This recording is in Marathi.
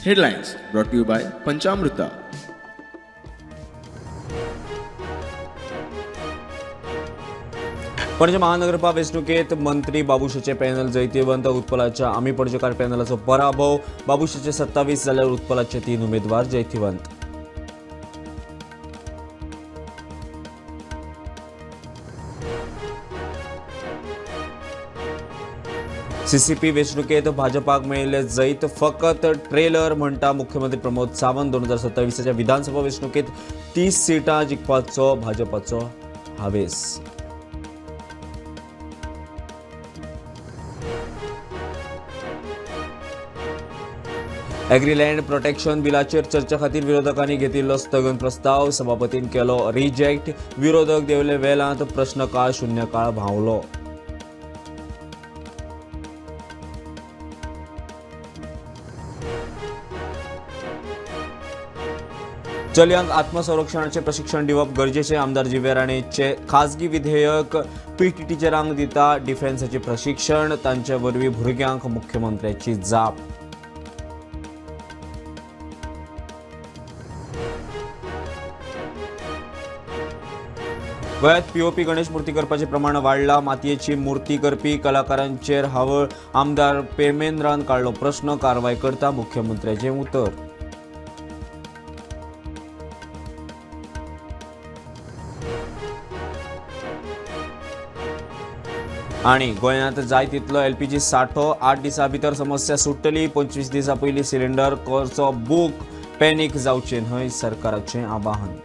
Headlines brought to you by Panchamrita. Panaji महानगरपालिका वेंचणुकेत मंत्री बाबुशेचे पॅनल जैतिवंत, उत्पलाच्या आमी पणजेकार पॅनलाचो पराभव. बाबुशेचे 27 जाल्यार उत्पलाचे 3 उमेदवार जैतिवंत. सीसीपी वेंचणुकेत भाजपाक मेळिल्ले जैत फकत ट्रेलर, म्हणटा मुख्यमंत्री प्रमोद सावंत. 2027च्या विधानसभा वेंचणुकेत 30 सीटां जिखपाचो भाजपाचो हावेस. एग्रीलँड प्रोटेक्शन बिलाचेर चर्चे खातीर विरोधकांनी घेतिल्लो स्थगन प्रस्ताव सभापतीन केलो रिजेक्ट. विरोधक देवले वेलांत प्रश्नकाळ शुन्यकाळ व्हांवलो. चलयांक आत्मसंरक्षणाचे प्रशिक्षण दिवप गरजेचे. आमदार जिवे राणेचे खासगी विधेयक पीटीटीचेरांक दिता डिफेन्साचे प्रशिक्षण. तांचे वरवीं भुरग्यांक मुख्यमंत्र्याची जाप. गोंयांत पीओपी गणेश मुर्ती करपाचें प्रमाण वाडला. मातयेची मुर्ती करपी कलाकारांचेर हावळ. आमदार पेमेंद्रान काडलो प्रश्न. कारवाय करता मुख्यमंत्र्याचें उतर. आनी गोंयांत जाय तितलो एलपीजी सांठो. 8 दिसां भितर समस्या सुट्टली. 25 दिसां पयलीं सिलिंडर करचो बूक. पॅनीक जावचें न्हय, सरकाराचें आवाहन.